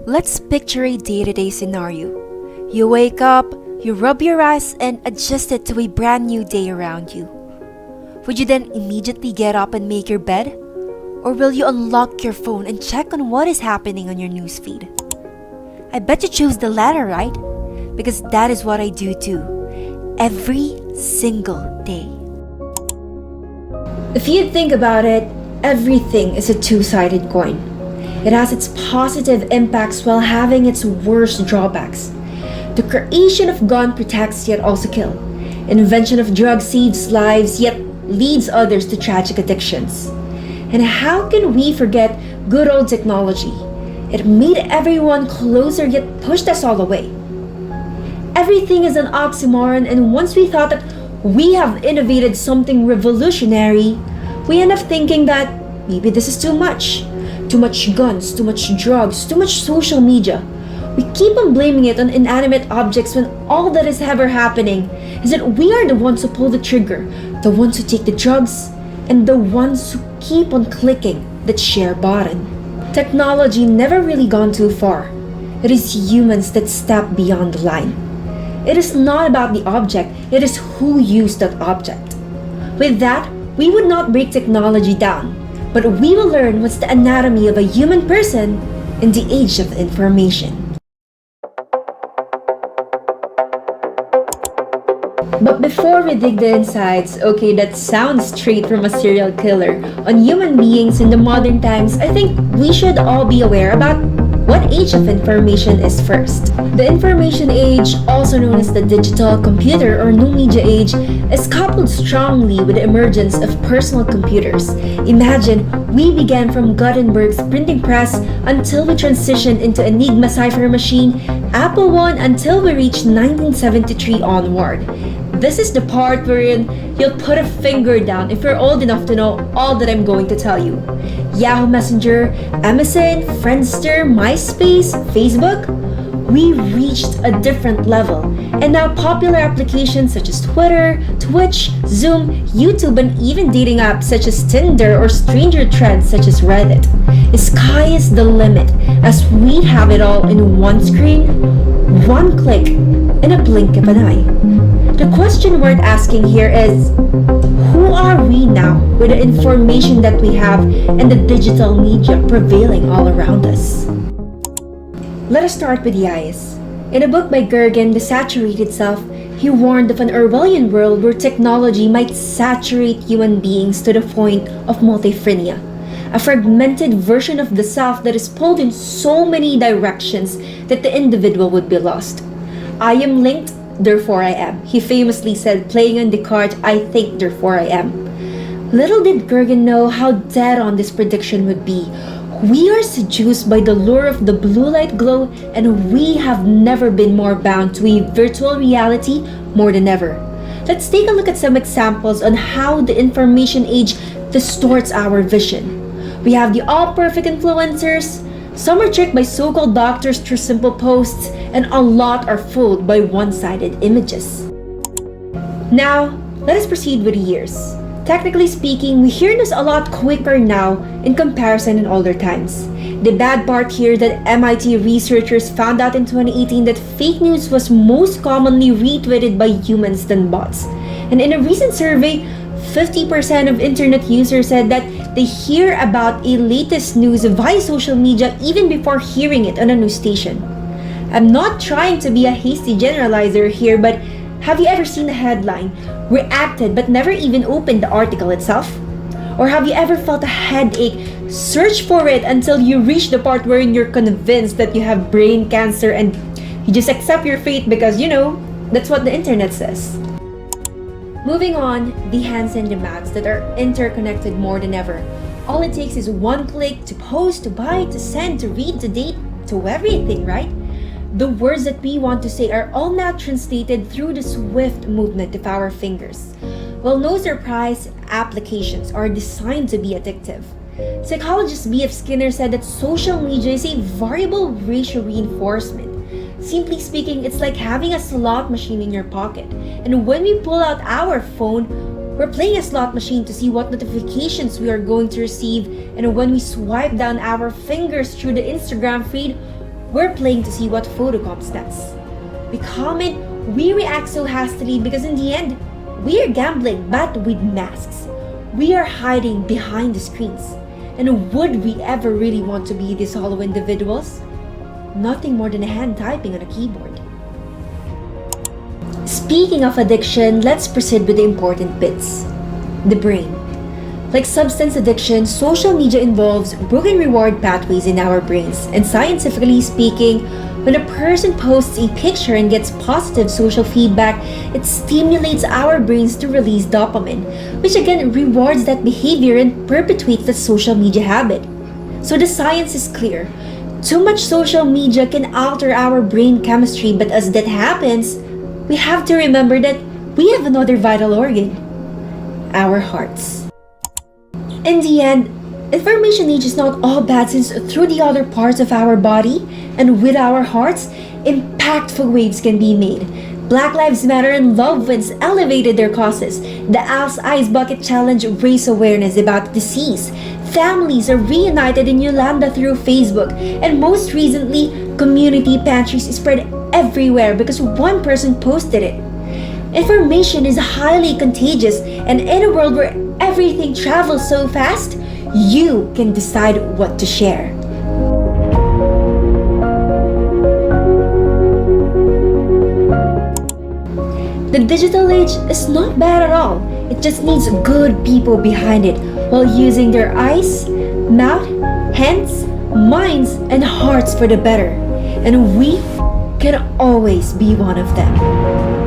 Let's picture a day-to-day scenario. You wake up, you rub your eyes and adjust it to a brand new day around you. Would you then immediately get up and make your bed? Or will you unlock your phone and check on what is happening on your newsfeed? I bet you choose the latter, right? Because that is what I do too, every single day. If you think about it, everything is a two-sided coin. It has its positive impacts while having its worst drawbacks. The creation of gun protects yet also kill. Invention of drugs saves lives yet leads others to tragic addictions. And how can we forget good old technology? It made everyone closer yet pushed us all away. Everything is an oxymoron, and once we thought that we have innovated something revolutionary, we end up thinking that maybe this is too much. Too much guns, too much drugs, too much social media. We keep on blaming it on inanimate objects when all that is ever happening is that we are the ones who pull the trigger, the ones who take the drugs, and the ones who keep on clicking that share button. Technology never really gone too far. It is humans that step beyond the line. It is not about the object, it is who used that object. With that, we would not break technology down, but we will learn what's the anatomy of a human person in the age of information. But before we dig the insides, okay, that sounds straight from a serial killer, on human beings in the modern times, I think we should all be aware about what age of information is first. The information age, also known as the digital, computer, or new media age, is coupled strongly with the emergence of personal computers. Imagine, we began from Gutenberg's printing press until we transitioned into Enigma cipher machine, Apple I until we reached 1973 onward. This is the part wherein you'll put a finger down if you're old enough to know all that I'm going to tell you. Yahoo Messenger, MSN, Friendster, MySpace, Facebook, we reached a different level. And now popular applications such as Twitter, Twitch, Zoom, YouTube, and even dating apps such as Tinder or stranger threads such as Reddit. The sky is the limit as we have it all in one screen, one click, in a blink of an eye. The question worth asking here is, who are we now with the information that we have and the digital media prevailing all around us? Let us start with the eyes. In a book by Gergen, The Saturated Self, he warned of an Orwellian world where technology might saturate human beings to the point of multiphrenia, a fragmented version of the self that is pulled in so many directions that the individual would be lost. I am linked, therefore I am, he famously said, playing on the card, I think, therefore I am. Little did Gergen know how dead on this prediction would be. We are seduced by the lure of the blue light glow, and we have never been more bound to a virtual reality more than ever. Let's take a look at some examples on how the information age distorts our vision. We have the all-perfect influencers. Some are tricked by so-called doctors through simple posts, and a lot are fooled by one-sided images. Now, let us proceed with the years. Technically speaking, we hear this a lot quicker now in comparison in older times. The bad part here that MIT researchers found out in 2018 that fake news was most commonly retweeted by humans than bots. And in a recent survey, 50% of internet users said that they hear about a latest news via social media even before hearing it on a news station. I'm not trying to be a hasty generalizer here, but have you ever seen a headline, reacted but never even opened the article itself? Or have you ever felt a headache, search for it until you reach the part wherein you're convinced that you have brain cancer and you just accept your fate because, that's what the internet says. Moving on, the hands and the mouths that are interconnected more than ever. All it takes is one click to post, to buy, to send, to read, to date, to everything, right? The words that we want to say are all now translated through the swift movement of our fingers. Well, no surprise, applications are designed to be addictive. Psychologist B.F. Skinner said that social media is a variable ratio reinforcement. Simply speaking, it's like having a slot machine in your pocket. And when we pull out our phone, we're playing a slot machine to see what notifications we are going to receive. And when we swipe down our fingers through the Instagram feed, we're playing to see what photocops does. We comment, we react so hastily because in the end, we are gambling but with masks. We are hiding behind the screens. And would we ever really want to be these hollow individuals? Nothing more than a hand typing on a keyboard. Speaking of addiction, let's proceed with the important bits. The brain. Like substance addiction, social media involves broken reward pathways in our brains. And scientifically speaking, when a person posts a picture and gets positive social feedback, it stimulates our brains to release dopamine, which again rewards that behavior and perpetuates the social media habit. So the science is clear. Too much social media can alter our brain chemistry, but as that happens, we have to remember that we have another vital organ, our hearts. In the end, information age is not all bad since through the other parts of our body and with our hearts, impactful waves can be made. Black Lives Matter and Love Wins elevated their causes. The Al's Ice Bucket Challenge raised awareness about disease. Families are reunited in Yolanda through Facebook. And most recently, community pantries spread everywhere because one person posted it. Information is highly contagious, and in a world where everything travels so fast, you can decide what to share. The digital age is not bad at all. It just needs good people behind it while using their eyes, mouth, hands, minds, and hearts for the better. And we can always be one of them.